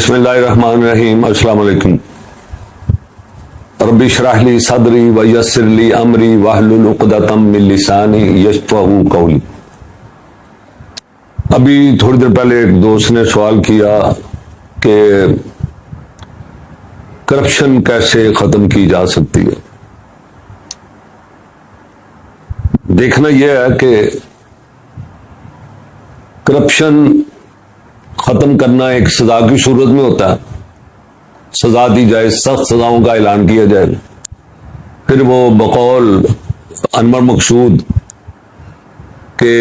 बिस्मिल्लाहिर्रहमानिर्रहीम। अस्सलाम वालेकुम। रब्बि इश्रह ली सदरी व यस्सिर ली अमरी वहलुल उक़दतम मिन लिसानी यफ्क़हू क़ौली। अभी थोड़ी देर पहले एक दोस्त ने सवाल किया कि करप्शन कैसे खत्म की जा सकती है। देखना यह है कि करप्शन खत्म करना एक सजा की सूरत में होता है, सजा दी जाए, सख्त सजाओं का ऐलान किया जाए, फिर वो बकौल अनवर मकसूद कि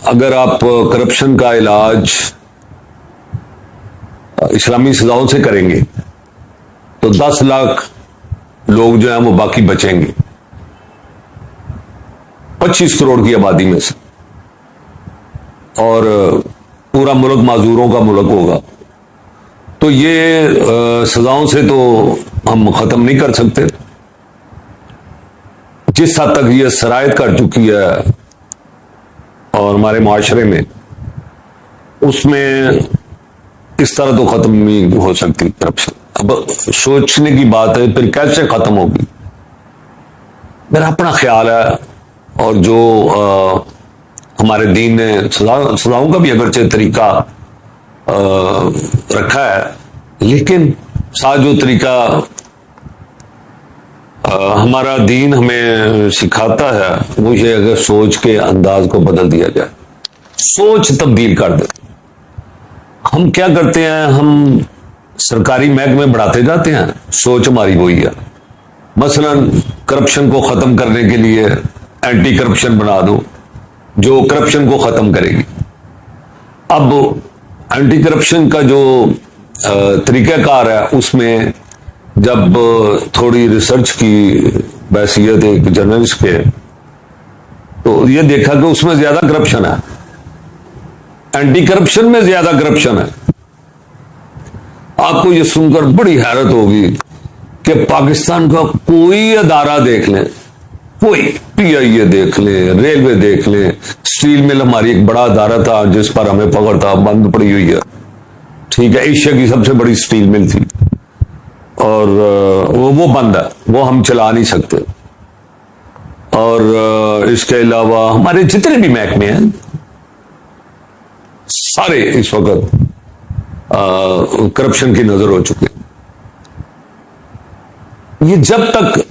अगर आप करप्शन का इलाज इस्लामी सजाओं से करेंगे तो 10 लाख लोग जो हैं वो बाकी बचेंगे 25 करोड़ की आबादी में से, और पूरा मुल्क माजूरों का मुल्क होगा। तो ये सजाओं से तो हम खत्म नहीं कर सकते। जिस हद तक ये सरायत कर चुकी है और हमारे माशरे में, उसमें इस तरह तो खत्म नहीं हो सकती करप्शन। अब सोचने की बात है फिर कैसे खत्म होगी। मेरा अपना ख्याल है, और जो हमारे दीन ने सजाओं का भी अगरचे तरीका रखा है, लेकिन साथ जो तरीका हमारा दीन हमें सिखाता है वो ये अगर सोच के अंदाज को बदल दिया जाए, सोच तब्दील कर दे। हम क्या करते हैं, हम सरकारी महकमे बढ़ाते जाते हैं, सोच हमारी वही है। मसलन करप्शन को खत्म करने के लिए एंटी करप्शन बना दो जो करप्शन को खत्म करेगी। अब एंटी करप्शन का जो तरीकाकार है, उसमें जब थोड़ी रिसर्च की बैसियत एक जर्नलिस्ट के, तो ये देखा कि उसमें ज्यादा करप्शन है, एंटी करप्शन में ज्यादा करप्शन है। आपको ये सुनकर बड़ी हैरत होगी कि पाकिस्तान का कोई अदारा देख लें, कोई PIA देख लें, रेलवे देख लें, स्टील मिल हमारी एक बड़ा अदारा था जिस पर हमें पकड़ था, बंद पड़ी हुई है, ठीक है, एशिया की सबसे बड़ी स्टील मिल थी और वो बंद है, वो हम चला नहीं सकते। और इसके अलावा हमारे जितने भी महकमे हैं सारे इस वक्त करप्शन की नजर हो चुके। ये जब तक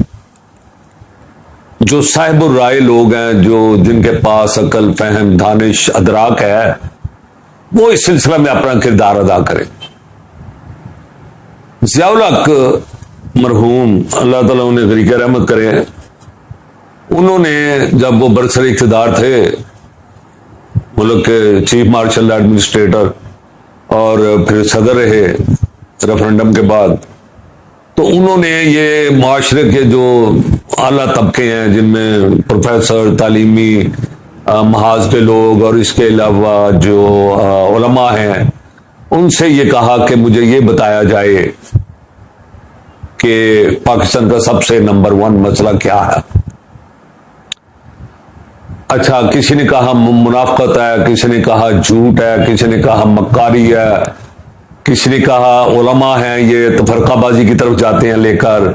जो साहिबुर राय लोग हैं, जो जिनके पास अकल, फहम, दानिश, अदराक है, वो इस सिलसिले में अपना किरदार अदा करें। ज़ियाउल हक मरहूम, अल्लाह ताला उन्हें गरीक़ रहमत करे, उन्होंने जब वो बरसर इक़्तिदार थे, मुल्क के चीफ मार्शल एडमिनिस्ट्रेटर और फिर सदर रहे रेफरेंडम के बाद, तो उन्होंने ये माशरे के जो आला तबके हैं, जिनमें प्रोफेसर, तालीमी महाज के लोग और इसके अलावा जो उलमा हैं, उनसे ये कहा कि मुझे ये बताया जाए कि पाकिस्तान का सबसे नंबर 1 मसला क्या है। अच्छा, किसी ने कहा मुनाफकत है, किसी ने कहा झूठ है, किसी ने कहा मक्कारी है, किसी ने कहा उलमा हैं ये तफरकाबाजी की तरफ जाते हैं लेकर,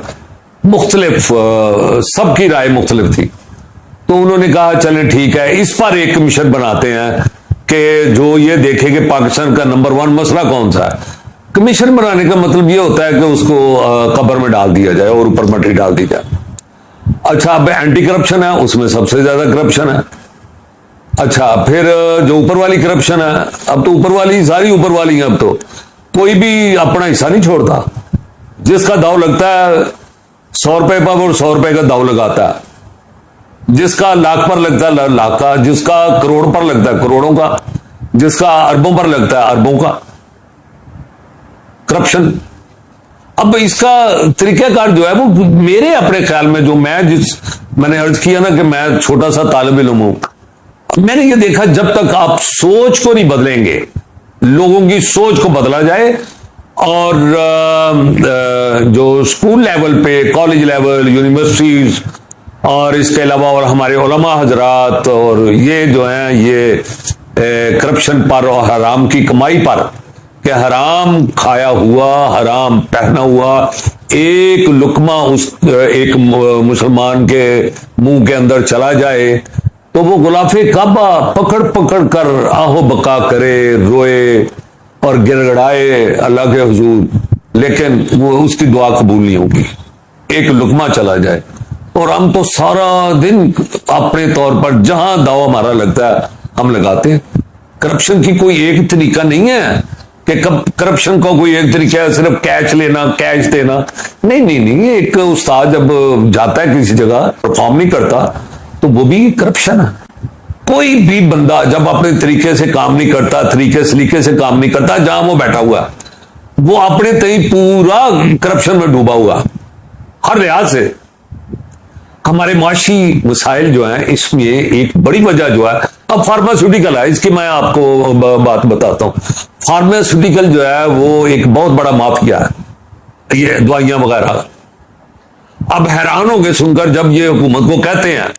मुख्तलिफ सबकी राय मुख्तलिफ थी। तो उन्होंने कहा चलें ठीक है, इस पर एक कमीशन बनाते हैं कि जो ये देखे कि पाकिस्तान का नंबर 1 मसला कौन सा है। कमीशन बनाने का मतलब ये होता है कि उसको कब्र में डाल दिया जाए और ऊपर मट्टी डाल दी जाए। अच्छा, अब एंटी करप्शन है, उसमें सबसे ज्यादा करप्शन है। अच्छा, फिर जो ऊपर वाली करप्शन है, अब तो ऊपर वाली सारी ऊपर वाली है, अब तो कोई भी अपना हिस्सा नहीं छोड़ता। जिसका दाव लगता है 100 रुपए पर, वो 100 रुपए का दाव लगाता है। जिसका लाख पर लगता है लाख का, जिसका करोड़ पर लगता है करोड़ों का, जिसका अरबों पर लगता है अरबों का करप्शन। अब इसका तरीकाकार जो है वो मेरे अपने ख्याल में, जो मैंने अर्ज किया ना कि मैं छोटा सा तालिब इल्म हूं, मैंने ये देखा जब तक आप सोच को नहीं बदलेंगे, लोगों की सोच को बदला जाए, और जो स्कूल लेवल पे, कॉलेज लेवल, यूनिवर्सिटीज और इसके अलावा और हमारे उलमा हजरात और ये जो हैं ये करप्शन पर और हराम की कमाई पर कि हराम खाया हुआ, हराम पहना हुआ एक लुकमा उस एक मुसलमान के मुंह के अंदर चला जाए तो वो गुलाफे काबा पकड़ पकड़ कर आहो बका करे, रोए और गिड़गड़ाए अल्लाह के हुजूर, लेकिन वो उसकी दुआ कबूल नहीं होगी। एक लुकमा चला जाए। और हम तो सारा दिन अपने तौर पर जहां दावा हमारा लगता है हम लगाते हैं। करप्शन की कोई एक तरीका नहीं है कि करप्शन का कोई एक तरीका है सिर्फ कैश लेना, कैश देना। नहीं नहीं नहीं, एक उस्ताद जब जाता है किसी जगह परफॉर्म नहीं करता तो वो भी करप्शन है। कोई भी बंदा जब अपने तरीके से काम नहीं करता, तरीके सलीके से काम नहीं करता, जहां वो बैठा हुआ है वो अपने तई पूरा करप्शन में डूबा हुआ हर लिहाज से। हमारे माशी मसाइल जो हैं इसमें एक बड़ी वजह जो है अब फार्मास्यूटिकल है। इसकी मैं आपको बात बताता हूं। फार्मास्यूटिकल जो है वो एक बहुत बड़ा माफिया है, ये दवाइयां वगैरह। अब हैरान हो गए सुनकर जब ये हुकूमत को कहते हैं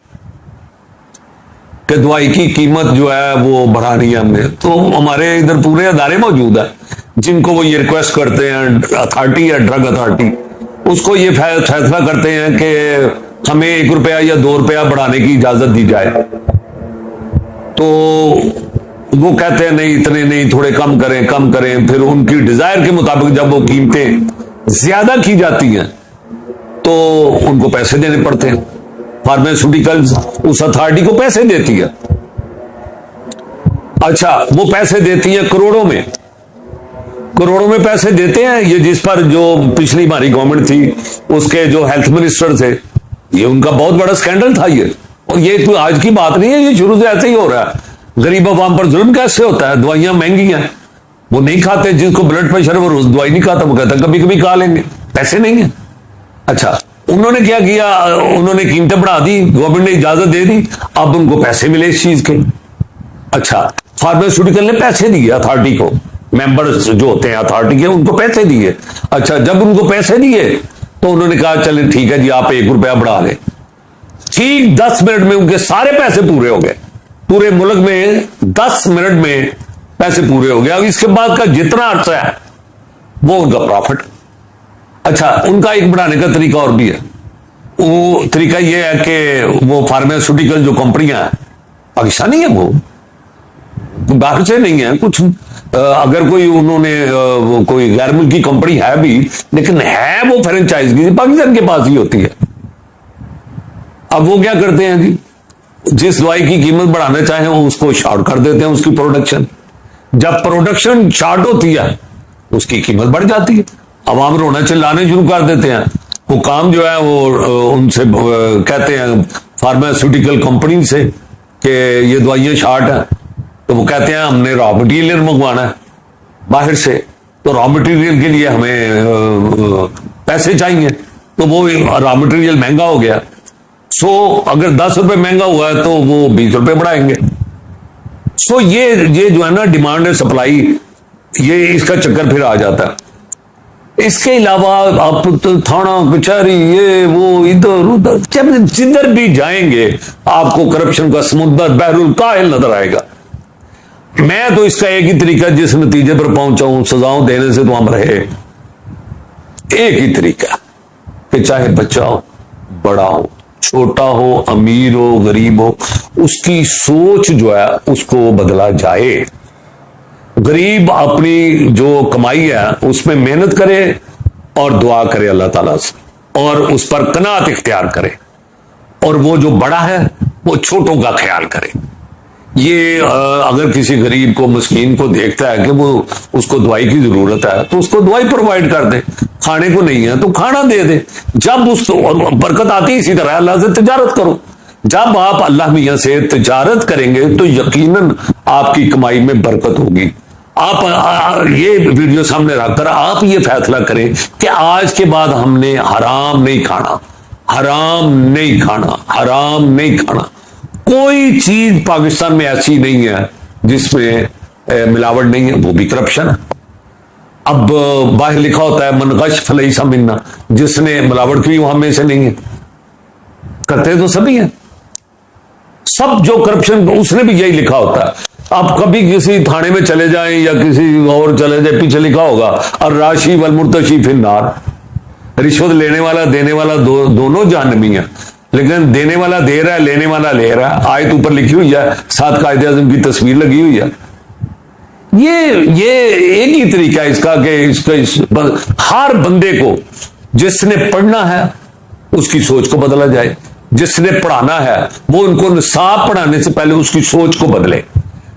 कि दवाई की कीमत जो है वो बढ़ानी है हमने, तो हमारे इधर पूरे अदारे मौजूद है जिनको वो ये रिक्वेस्ट करते हैं, अथॉरिटी या ड्रग अथॉरिटी, उसको ये फैसला करते हैं कि हमें 1 रुपया या 2 रुपया बढ़ाने की इजाजत दी जाए। तो वो कहते हैं नहीं, इतने नहीं, थोड़े कम करें, कम करें। फिर उनकी डिजायर के मुताबिक जब वो कीमतें ज्यादा की जाती हैं तो उनको पैसे देने पड़ते हैं। फार्मास्यूटिकल्स उस अथॉरिटी को पैसे देती है। अच्छा, वो पैसे देती है करोड़ों में, करोड़ों में पैसे देते हैं। ये जिस पर जो पिछली हमारी गवर्नमेंट थी उसके जो हेल्थ मिनिस्टर थे, ये उनका बहुत बड़ा स्कैंडल था ये। और ये कोई आज की बात नहीं है, ये शुरू से ऐसे ही हो रहा है। गरीब अवाम पर जुल्म कैसे होता है? दवाइयां महंगी हैं, वो नहीं खाते। जिसको ब्लड प्रेशर है वो रोज दवाई नहीं खाता, वो कहता कभी कभी खा लेंगे, पैसे नहीं है। अच्छा, उन्होंने क्या किया, उन्होंने कीमतें बढ़ा दी, गवर्नमेंट ने इजाजत दे दी, अब उनको पैसे मिले इस चीज के। अच्छा, फार्मास्यूटिकल ने पैसे दिए अथॉरिटी को, मेंबर्स जो होते हैं अथॉरिटी के उनको पैसे दिए। अच्छा, जब उनको पैसे दिए तो उन्होंने कहा चले ठीक है जी, आप 1 रुपया बढ़ा लें। ठीक 10 मिनट में उनके सारे पैसे पूरे हो गए। पूरे मुल्क में 10 मिनट में पैसे पूरे हो गए। अब इसके बाद का जितना अर्सा है वो उनका प्रॉफिट। अच्छा, उनका एक बढ़ाने का तरीका और भी है। वो तरीका यह है कि वो फार्मास्यूटिकल जो कंपनियां हैं, पाकिस्तानी है, वो बाहर से नहीं है कुछ। अगर कोई उन्होंने कोई गैर मुल्की कंपनी है भी, लेकिन है वो फ्रेंचाइज की, पाकिस्तान के पास ही होती है। अब वो क्या करते हैं जी, जिस दवाई की कीमत बढ़ाना चाहें वो उसको शॉर्ट कर देते हैं उसकी प्रोडक्शन। जब प्रोडक्शन शॉर्ट होती है उसकी कीमत बढ़ जाती है, अवाम रोना चिल्लाने शुरू कर देते हैं। वो काम जो है वो उनसे कहते हैं फार्मास्यूटिकल कंपनी से कि ये दवाइयां शॉर्ट हैं, तो वो कहते हैं हमने रॉ मटेरियल मंगवाना है बाहर से, तो रॉ मटेरियल के लिए हमें पैसे चाहिए, तो वो रॉ मटेरियल महंगा हो गया। सो अगर 10 रुपए महंगा हुआ है तो वो 20 रुपए बढ़ाएंगे। सो ये जो है ना डिमांड है सप्लाई, ये इसका चक्कर फिर आ जाता है। इसके अलावा आप तो थाना कचहरी ये वो इधर उधर जिधर भी जाएंगे आपको करप्शन का समुद्र बहरुल काहिल नजर आएगा। मैं तो इसका एक ही तरीका, जिस नतीजे पर पहुंचा हूं, सजाओं देने से तो हम रहे। एक ही तरीका कि चाहे बच्चा हो, बड़ा हो, छोटा हो, अमीर हो, गरीब हो, उसकी सोच जो है उसको बदला जाए। गरीब अपनी जो कमाई है उसमें मेहनत करे और दुआ करे अल्लाह ताला से, और उस पर कनात इख्तियार करे, और वो जो बड़ा है वो छोटों का ख्याल करे। ये अगर किसी गरीब को, मस्कीन को देखता है कि वो उसको दवाई की जरूरत है तो उसको दवाई प्रोवाइड कर दे, खाने को नहीं है तो खाना दे दे। जब उसको, और बरकत आती है इसी तरह, अल्लाह से तिजारत करो। जब आप अल्लाह मियां से तिजारत करेंगे तो यकीनन आपकी कमाई में बरकत होगी। आप ये वीडियो सामने रखकर आप ये फैसला करें कि आज के बाद हमने हराम नहीं खाना, हराम नहीं खाना, हराम नहीं खाना। कोई चीज पाकिस्तान में ऐसी नहीं है जिसमें मिलावट नहीं है, वो भी करप्शन है। अब बाहर लिखा होता है मन गश फलैसा मिन्ना, जिसने मिलावट की वो हम में से नहीं है। करते तो सभी हैं, सब जो करप्शन, उसने भी यही लिखा होता है आप कभी किसी थाने में चले जाएं या किसी और चले जाए, पीछे लिखा होगा और राशि वल मुर्तशी फिन्नार। रिश्वत लेने वाला देने वाला दोनों जहन्नमी है, लेकिन देने वाला दे रहा है, लेने वाला ले रहा है। आयत ऊपर लिखी हुई है, साथ कायदे आज़म की तस्वीर लगी हुई है। ये एक ही तरीका है इसका कि हर बंदे को जिसने पढ़ना है उसकी सोच को बदला जाए, जिसने पढ़ाना है वो उनको निसाब पढ़ाने से पहले उसकी सोच को बदले।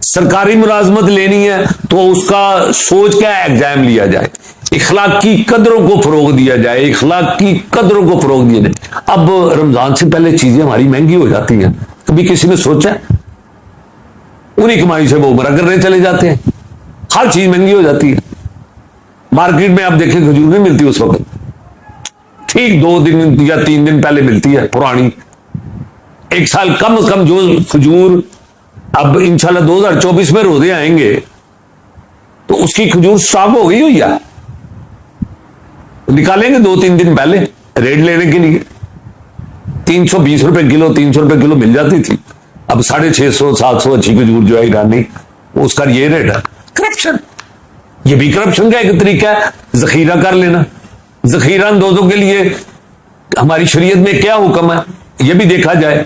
सरकारी मुलाजमत लेनी है तो उसका सोच क्या एग्जाम लिया जाए, इखलाक की कदरों को फरोग दिया जाए, इखलाक की कदरों को फरोग दिया जाए। अब रमजान से पहले चीजें हमारी महंगी हो जाती हैं, कभी किसी ने सोचा? उन्हीं कमाई से वो उमरा करने चले जाते हैं, हर चीज महंगी हो जाती है। मार्केट में आप देखें खजूर नहीं मिलती उस वक्त, ठीक 2 दिन या 3 दिन पहले मिलती है पुरानी। एक साल कम से कम जो खजूर अब इंशाल्लाह 2024 में रोजे आएंगे तो उसकी खजूर स्टॉक हो गई हुई है, निकालेंगे 2-3 दिन पहले रेट लेने के लिए। 320 रुपए किलो, 300 रुपए किलो मिल जाती थी, अब 650-700 अच्छी खजूर जो है ईरानी, उसका ये रेट है। करप्शन, ये भी करप्शन का एक तरीका है, जखीरा कर लेना। जखीरा अंदोजों के लिए हमारी शरीयत में क्या हुक्म है ये भी देखा जाए।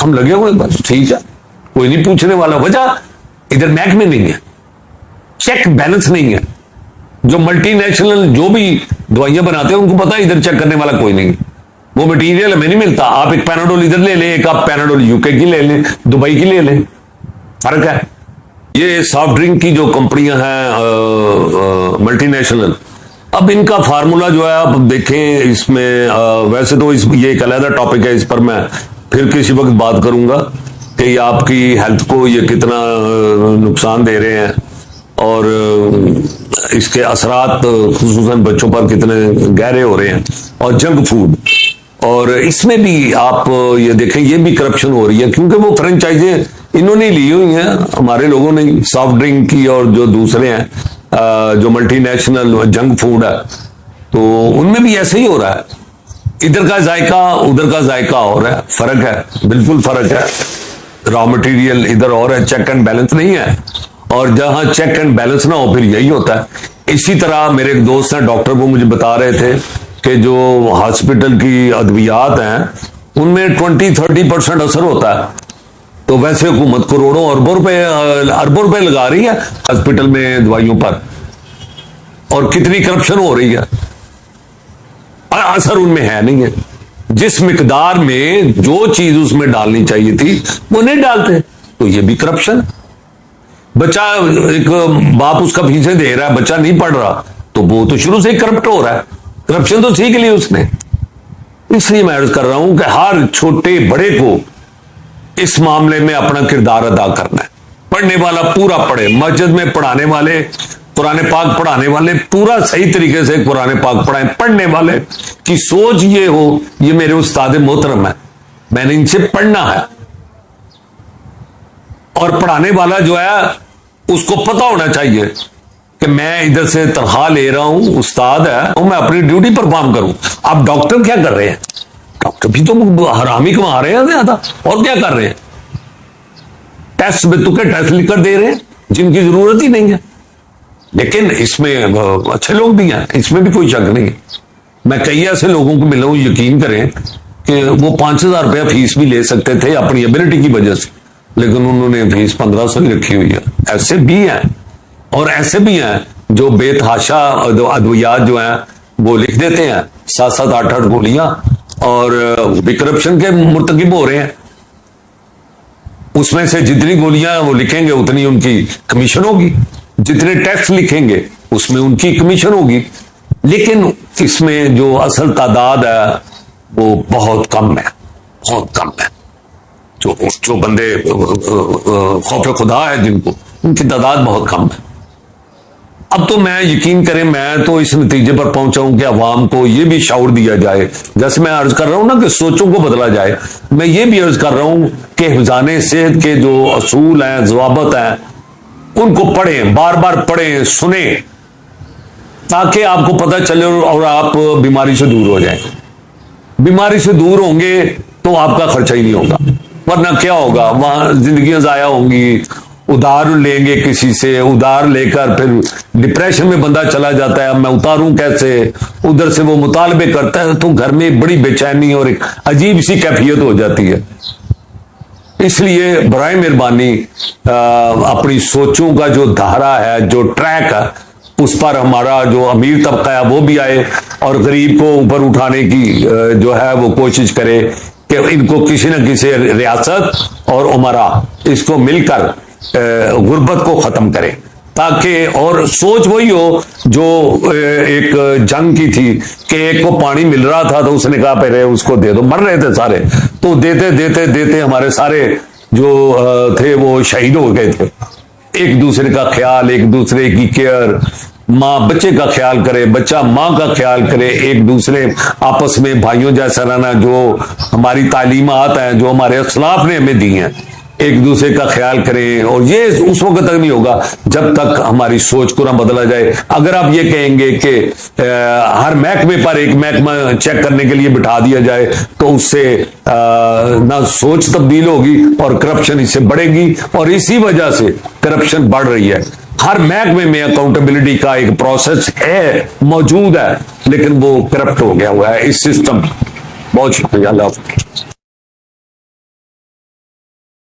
हम लगे हुए बस ठीक है, कोई नहीं पूछने वाला। वजह इधर महकमे नहीं है, चेक बैलेंस नहीं है। जो मल्टीनेशनल जो भी दवाइयां बनाते हैं उनको पता है इधर चेक करने वाला कोई नहीं। वो मटीरियल हमें नहीं मिलता, आप एक पैनाडोल इधर ले लें, एक आप पैनाडोल यूके की ले लें, दुबई की ले लें, फर्क है। ये सॉफ्ट ड्रिंक की जो कंपनियां हैं मल्टीनेशनल, अब इनका फार्मूला जो है आप देखें इसमें वैसे तो ये एक अलग टॉपिक है, इस पर मैं फिर किसी वक्त बात करूंगा कि ये आपकी हेल्थ को ये कितना नुकसान दे रहे हैं और इसके असरात खुसूसन बच्चों पर कितने गहरे हो रहे हैं। और जंक फूड, और इसमें भी आप ये देखें ये भी करप्शन हो रही है, क्योंकि वो फ्रेंचाइजें इन्होंने ली हुई हैं हमारे लोगों ने, सॉफ्ट ड्रिंक की और जो दूसरे हैं जो मल्टीनेशनल जंक फूड है, तो उनमें भी ऐसे ही हो रहा है। इधर का जायका उधर का जायका और है, फर्क है, बिल्कुल फर्क है। रॉ मटेरियल इधर और है, चेक एंड बैलेंस नहीं है, और जहां चेक एंड बैलेंस ना हो फिर यही होता है। इसी तरह मेरे एक दोस्त हैं डॉक्टर, वो मुझे बता रहे थे कि जो हॉस्पिटल की अद्वियात हैं उनमें 20-30% असर होता है। तो वैसे हुकूमत करोड़ों अरबों रुपए लगा रही है हॉस्पिटल में दवाइयों पर, और कितनी करप्शन हो रही है, असर उनमें है नहीं है। जिस मिकदार में जो चीज उसमें डालनी चाहिए थी वो नहीं डालते, तो ये भी करप्शन। बच्चा एक बाप उसका फीसें दे रहा है, बच्चा नहीं पढ़ रहा, तो वो तो शुरू से ही करप्ट हो रहा है, करप्शन तो सीख ली उसने। इसलिए मैं अर्ज कर रहा हूं कि हर छोटे बड़े को इस मामले में अपना किरदार अदा करना है। पढ़ने वाला पूरा पढ़े, मस्जिद में पढ़ाने वाले, कुरान पाक पढ़ाने वाले पूरा सही तरीके से कुरान पाक पढ़ाएं। पढ़ने वाले की सोच ये हो, ये मेरे उस्ताद मोहतरम है, मैंने इनसे पढ़ना है। और पढ़ाने वाला जो है उसको पता होना चाहिए कि मैं इधर से तनख्वाह ले रहा हूं, उस्ताद है, और मैं अपनी ड्यूटी परफॉर्म करूं। अब डॉक्टर क्या कर रहे हैं? डॉक्टर भी तो हरामी कमा रहे हैं ज्यादा, और क्या कर रहे हैं? टेस्ट में तुके टेस्ट लिखकर दे रहे हैं जिनकी जरूरत ही नहीं है। लेकिन इसमें अच्छे लोग भी हैं, इसमें भी कोई शक नहीं है। मैं कई ऐसे लोगों को मिला हूं, यकीन करें कि वो 5,000 रुपया फीस भी ले सकते थे अपनी एबिलिटी की वजह से, लेकिन उन्होंने फीस 1500 रखी हुई है। ऐसे भी हैं, और ऐसे भी हैं जो बेतहाशा अद्वियात जो हैं वो लिख देते हैं 7-7, 8-8 गोलियां, और भी करप्शन के मुर्तकिब हो रहे हैं। उसमें से जितनी गोलियां वो लिखेंगे उतनी उनकी कमीशन होगी, जितने टेस्ट लिखेंगे उसमें उनकी कमीशन होगी। लेकिन इसमें जो असल तादाद है वो बहुत कम है, बहुत कम है। जो बंदे खौफ खुदा है जिनको, उनकी तादाद बहुत कम है। अब तो मैं यकीन करें, मैं तो इस नतीजे पर पहुंचा हूं कि अवाम को यह भी शाउर दिया जाए, जैसे मैं अर्ज कर रहा हूं ना कि सोचों को बदला जाए। मैं ये भी अर्ज कर रहा हूं कि हिफ्ज़ाने सेहत के जो असूल हैं, ज़वाबत हैं, उनको पढ़ें, बार बार पढ़ें, सुने, ताकि आपको पता चले और आप बीमारी से दूर हो जाएं। बीमारी से दूर होंगे तो आपका खर्चा ही नहीं होगा, वरना क्या होगा, वहां जिंदगियां जाया होंगी उधार लेंगे किसी से, उधार लेकर फिर डिप्रेशन में बंदा चला जाता है, अब मैं उतारूं कैसे, उधर से वो मुतालबे करता है, तो घर में बड़ी बेचैनी और एक अजीब सी कैफियत हो जाती है। इसलिए बराए मेहरबानी अपनी सोचों का जो धारा है, जो ट्रैक है, उस पर हमारा जो अमीर तबका है वो भी आए और गरीब को ऊपर उठाने की जो है वो कोशिश करे कि इनको किसी न किसी रियासत और उमरा इसको मिलकर गुर्बत को खत्म करे, ताकि और सोच वही हो जो एक जंग की थी कि एक को पानी मिल रहा था तो उसने कहा पहले उसको दे दो, मर रहे थे सारे, तो देते देते देते हमारे सारे जो थे वो शहीद हो गए थे। एक दूसरे का ख्याल, एक दूसरे की केयर, माँ बच्चे का ख्याल करे, बच्चा माँ का ख्याल करे, एक दूसरे आपस में भाइयों जैसा रहना, जो हमारी तालीमात हैं, जो हमारे असलाफ ने हमें दी हैं, एक दूसरे का ख्याल करें। और ये उस वक्त तक नहीं होगा जब तक हमारी सोच को ना बदला जाए। अगर आप ये कहेंगे कि हर महकमे पर एक महकमा चेक करने के लिए बिठा दिया जाए तो उससे ना सोच तब्दील होगी और करप्शन इससे बढ़ेगी, और इसी वजह से करप्शन बढ़ रही है। हर महकमे में अकाउंटेबिलिटी का एक प्रोसेस है, मौजूद है, लेकिन वो करप्ट हो गया हुआ है इस सिस्टम। बहुत शुक्रिया। अल्लाह हाफ़िज़।